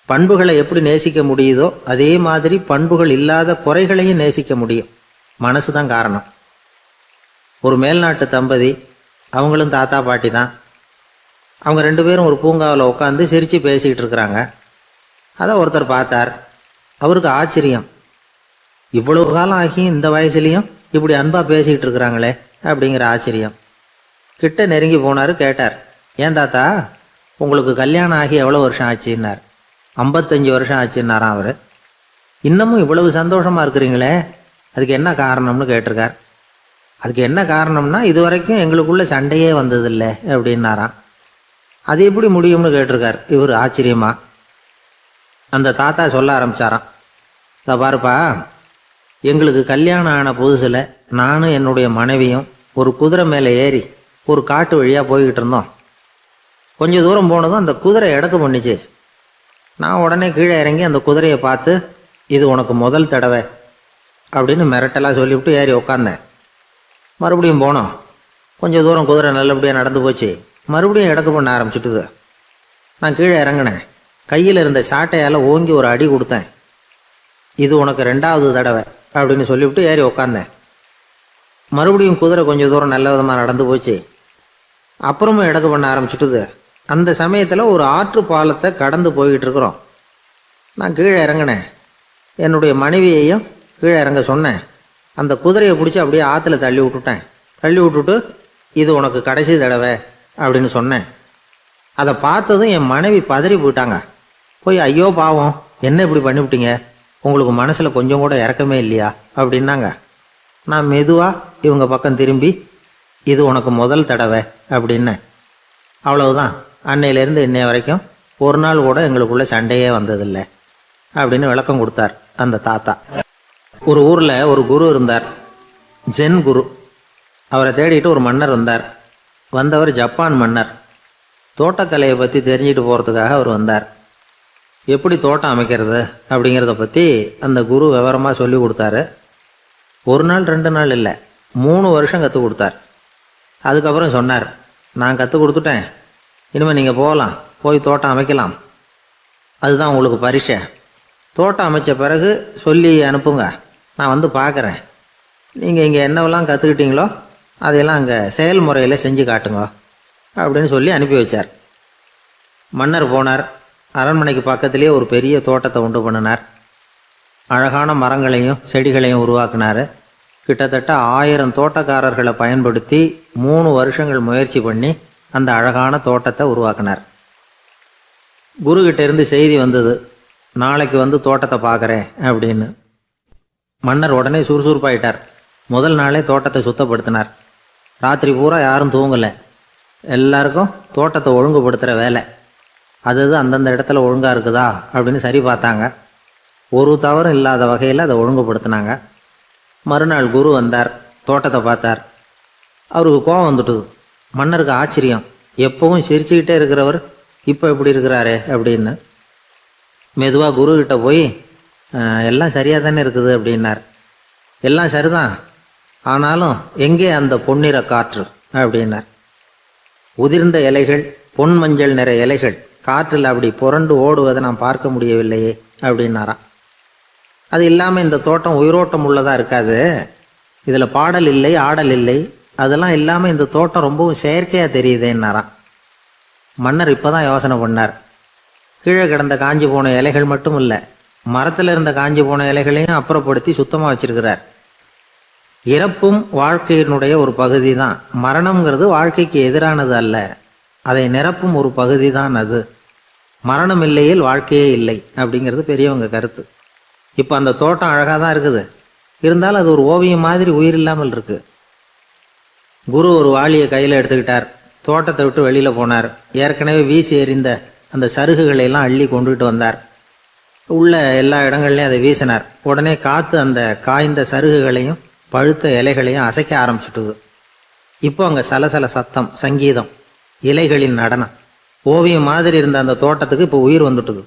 பண்புகளை எப்படி நேசிக்க முடியுதோ அதே மாதிரி பண்புகள் இல்லாத குறைகளையும் நேசிக்க முடியும். மனசு தான் காரணம். ஒரு மேல்நாட்டு தம்பதி, அவங்களும் தாத்தா பாட்டி தான். அவங்க 2 பேரும் ஒரு பூங்காவில் உட்காந்து சிரித்து பேசிக்கிட்டு இருக்கிறாங்க. அதை ஒருத்தர் பார்த்தார். அவருக்கு ஆச்சரியம், இவ்வளவு காலம் ஆகி இந்த வயசுலேயும் இப்படி அன்பாக பேசிக்கிட்டு இருக்கிறாங்களே அப்படிங்கிற ஆச்சரியம். கிட்ட நெருங்கி போனார். கேட்டார், ஏன் தாத்தா உங்களுக்கு கல்யாணம் ஆகி எவ்வளோ வருஷம் ஆச்சுன்னார். 55 வருஷம் ஆச்சுன்னாராம் அவர். இன்னமும் இவ்வளவு சந்தோஷமாக இருக்கிறீங்களே, அதுக்கு என்ன காரணம்னு கேட்டிருக்கார். அதுக்கு என்ன காரணம்னா, இது வரைக்கும் எங்களுக்குள்ள சண்டையே வந்ததில்லை அப்படின்னாராம். அது எப்படி முடியும்னு கேட்டிருக்கார் இவர் ஆச்சரியமா. அந்த தாத்தா சொல்ல ஆரம்பித்தாராம், இதை பாருப்பா, எங்களுக்கு கல்யாணம் ஆன புதுசில் நானும் என்னுடைய மனைவியும் ஒரு குதிரை மேலே ஏறி ஒரு காட்டு வழியாக போய்கிட்டு இருந்தோம். கொஞ்சம் தூரம் போனதும் அந்த குதிரை இடக்கு பண்ணிச்சு. நான் உடனே கீழே இறங்கி அந்த குதிரையை பார்த்து, இது உனக்கு முதல் தடவை அப்படின்னு மிரட்டலாக சொல்லிவிட்டு ஏறி உக்காந்தேன். மறுபடியும் போனோம். கொஞ்சம் தூரம் குதிரை நல்லபடியாக நடந்து போச்சு. மறுபடியும் இடக்கு பண்ண ஆரம்பிச்சுட்டுது. நான் கீழே இறங்கினேன். கையில் இருந்த சாட்டையால் ஓங்கி ஒரு அடி கொடுத்தேன். இது உனக்கு 2வது தடவை அப்படின்னு சொல்லிவிட்டு ஏறி உக்காந்தேன். மறுபடியும் குதிரை கொஞ்சம் தூரம் நல்ல விதமாக நடந்து போச்சு. அப்புறமும் இடக்கு பண்ண ஆரம்பிச்சுட்டுது. அந்த சமயத்தில் ஒரு ஆற்று பாலத்தை கடந்து போய்கிட்டு இருக்கிறோம். நான் கீழே இறங்கினேன். என்னுடைய மனைவியையும் கீழே இறங்க சொன்னேன். அந்த குதிரையை பிடிச்சி அப்படியே ஆற்றுல தள்ளி விட்டுட்டு இது உனக்கு கடைசி தடவை அப்படின்னு சொன்னேன். அதை பார்த்ததும் என் மனைவி பதறி போயிட்டாங்க. போய் ஐயோ பாவம், என்ன இப்படி பண்ணிவிட்டீங்க, உங்களுக்கு மனசில் கொஞ்சம் கூட இறக்கமே இல்லையா அப்படின்னாங்க. நான் மெதுவாக இவங்க பக்கம் திரும்பி, இது உனக்கு முதல் தடவை அப்படின்னேன். அவ்வளவுதான். அன்னையிலேருந்து இன்னைய வரைக்கும் ஒரு நாள் கூட எங்களுக்குள்ளே சண்டையே வந்ததில்லை அப்படின்னு விளக்கம் கொடுத்தார் அந்த தாத்தா. ஒரு ஊரில் ஒரு குரு இருந்தார், ஜென் குரு. அவரை தேடிட்டு ஒரு மன்னர் வந்தார். வந்தவர் ஜப்பான் மன்னர். தோட்டக்கலையை பற்றி தெரிஞ்சுட்டு போகிறதுக்காக அவர் வந்தார். எப்படி தோட்டம் அமைக்கிறது அப்படிங்கிறத பற்றி அந்த குரு விவரமாக சொல்லி கொடுத்தாரு. 1 நாள் 2 நாள் இல்லை, 3 வருஷம் கற்றுக் கொடுத்தார். அதுக்கப்புறம் சொன்னார், நான் கற்றுக் கொடுத்துட்டேன், இனிமேல் நீங்கள் போகலாம், போய் தோட்டம் அமைக்கலாம். அதுதான் உங்களுக்கு பரிசை. தோட்டம் அமைச்ச பிறகு சொல்லி அனுப்புங்க, நான் வந்து பார்க்குறேன். நீங்கள் இங்கே என்னவெல்லாம் கற்றுக்கிட்டீங்களோ அதையெல்லாம் அங்கே செயல்முறையில் செஞ்சு காட்டுங்க அப்படின்னு சொல்லி அனுப்பி வச்சார். மன்னர் போனார். அரண்மனைக்கு பக்கத்துலேயே ஒரு பெரிய தோட்டத்தை உண்டு பண்ணினார். அழகான மரங்களையும் செடிகளையும் உருவாக்கினார். கிட்டத்தட்ட 1000 தோட்டக்காரர்களை பயன்படுத்தி 3 வருஷங்கள் முயற்சி பண்ணி அந்த அழகான தோட்டத்தை உருவாக்கினார். குருக்கிட்ட இருந்து செய்தி வந்தது, நாளைக்கு வந்து தோட்டத்தை பார்க்குறேன் அப்படின்னு. மன்னர் உடனே சுறுசுறுப்பாயிட்டார். முதல் நாளே தோட்டத்தை சுத்தப்படுத்தினார். ராத்திரி பூரா யாரும் தூங்கலை. எல்லாருக்கும் தோட்டத்தை ஒழுங்குபடுத்துகிற வேலை. அது அந்தந்த இடத்துல ஒழுங்காக இருக்குதா அப்படின்னு சரி பார்த்தாங்க. ஒரு தவறும் இல்லாத வகையில் அதை ஒழுங்குபடுத்தினாங்க. மறுநாள் குரு வந்தார், தோட்டத்தை பார்த்தார். அவருக்கு கோபம் வந்துட்டுது. மன்னருக்கு ஆச்சரியம், எப்பவும் சிரிச்சுக்கிட்டே இருக்கிறவர் இப்போ எப்படி இருக்கிறாரே அப்படின்னு. மெதுவாக குருக்கிட்ட போய், எல்லாம் சரியாக தானே இருக்குது அப்படின்னார். எல்லாம் சரிதான், ஆனாலும் எங்கே அந்த பொன்னிற காற்று அப்படின்னார். உதிர்ந்த இலைகள், பொன் மஞ்சள் நிற இலைகள் காற்றில் அப்படி புரண்டு ஓடுவதை நான் பார்க்க முடியவில்லையே அப்படின்னாராம். அது இல்லாமல் இந்த தோட்டம் உயிரோட்டம் உள்ளதாக இருக்காது, இதில் பாடல் இல்லை, ஆடல் இல்லை, அதெல்லாம் இல்லாமல் இந்த தோட்டம் ரொம்பவும் செயற்கையாக தெரியுதுன்னாராம். மன்னர் இப்போ தான் யோசனை பண்ணார். கீழே கிடந்த காஞ்சி போன இலைகள் மட்டும் இல்லை, மரத்தில் இருந்த காஞ்சி போன இலைகளையும் அப்புறப்படுத்தி சுத்தமாக வச்சிருக்கிறார். இறப்பும் வாழ்க்கையினுடைய ஒரு பகுதி தான். மரணம்ங்கிறது வாழ்க்கைக்கு எதிரானது அல்ல, அதை நிரப்பும் ஒரு பகுதி தான் அது. மரணம் இல்லையில் வாழ்க்கையே இல்லை அப்படிங்கிறது பெரியவங்க கருத்து. இப்போ அந்த தோட்டம் அழகாக தான் இருக்குது, இருந்தாலும் அது ஒரு ஓவியம் மாதிரி உயிர் இல்லாமல் இருக்கு. குரு ஒரு வாளியை கையில் எடுத்துக்கிட்டார். தோட்டத்தை விட்டு வெளியில் போனார். ஏற்கனவே வீசி எறிந்த அந்த சருகுகளை எல்லாம் அள்ளி கொண்டுகிட்டு வந்தார். உள்ள எல்லா இடங்கள்லையும் அதை வீசினார். உடனே காற்று அந்த காய்ந்த சருகுகளையும் பழுத்த இலைகளையும் அசைக்க ஆரம்பிச்சுட்டுது. இப்போ அங்கே சலசல சத்தம், சங்கீதம், இலைகளின் நடனம், ஓவியம் மாதிரி இருந்த அந்த தோட்டத்துக்கு இப்போ உயிர் வந்துட்டுது.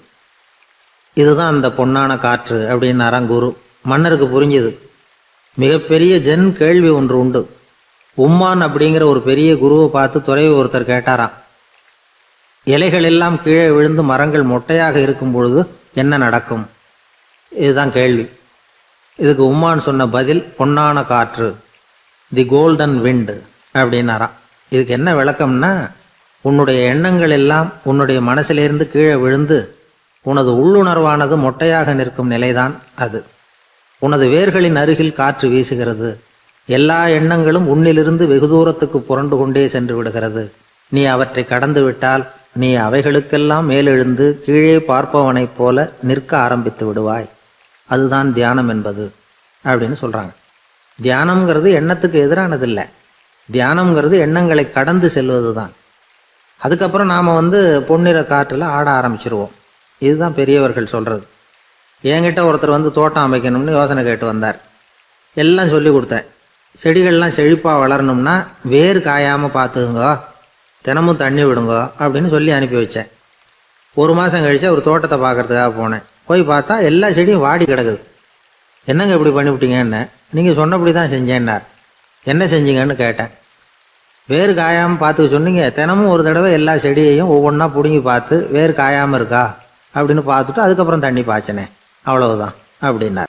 இதுதான் அந்த பொன்னான காற்று அப்படின்னாராம் குரு. மன்னருக்கு புரிஞ்சுது. மிகப்பெரிய ஜென் கேள்வி ஒன்று உண்டு. உம்மான் அப்படிங்கிற ஒரு பெரிய குருவை பார்த்து துறவி ஒருத்தர் கேட்டாராம், இலைகள் எல்லாம் கீழே விழுந்து மரங்கள் மொட்டையாக இருக்கும் பொழுது என்ன நடக்கும்? இதுதான் கேள்வி. இதுக்கு உம்மான் சொன்ன பதில் பொன்னான காற்று, தி கோல்டன் விண்ட் அப்படின்னாராம். இதுக்கு என்ன விளக்கம்னா, உன்னுடைய எண்ணங்கள் எல்லாம் உன்னுடைய மனசிலிருந்து கீழே விழுந்து உனது உள்ளுணர்வானது மொட்டையாக நிற்கும் நிலைதான் அது. உனது வேர்களின் அருகில் காற்று வீசுகிறது. எல்லா எண்ணங்களும் உன்னிலிருந்து வெகு தூரத்துக்கு புரண்டு கொண்டே சென்று விடுகிறது. நீ அவற்றை கடந்து விட்டால் நீ அவைகளுக்கெல்லாம் மேலெழுந்து கீழே பார்ப்பவனைப் போல நிற்க ஆரம்பித்து விடுவாய். அதுதான் தியானம் என்பது அப்படின்னு சொல்கிறாங்க. தியானம்ங்கிறது எண்ணத்துக்கு எதிரானதில்லை. தியானம்ங்கிறது எண்ணங்களை கடந்து செல்வது தான். அதுக்கப்புறம் நாம் பொன்னிற காற்றில் ஆட ஆரம்பிச்சிருவோம். இதுதான் பெரியவர்கள் சொல்கிறது. என்கிட்ட ஒருத்தர் தோட்டம் அமைக்கணும்னு யோசனை கேட்டு வந்தார். எல்லாம் சொல்லி கொடுத்தேன். செடிகள்லாம் செழிப்பாக வளரணும்னா வேர் காயாமல் பார்த்துக்குங்க, தினமும் தண்ணி விடுங்க அப்படின்னு சொல்லி அனுப்பி வச்சேன். 1 மாதம் கழித்து அவர் தோட்டத்தை பார்க்குறதுக்காக போனேன். போய் பார்த்தா எல்லா செடியும் வாடி கிடக்குது. என்னங்க இப்படி பண்ணிவிட்டீங்கன்னு. நீங்கள் சொன்னபடி தான் செஞ்சேன்னார். என்ன செஞ்சீங்கன்னு கேட்டேன். வேறு காயாமல் பார்த்துக்க சொன்னீங்க, தினமும் ஒரு தடவை எல்லா செடியையும் ஒவ்வொன்றா பிடுங்கி பார்த்து வேறு காயாமல் இருக்கா அப்படின்னு பார்த்துட்டு அதுக்கப்புறம் தண்ணி பாய்ச்சினேன், அவ்வளவுதான் அப்படின்னார்.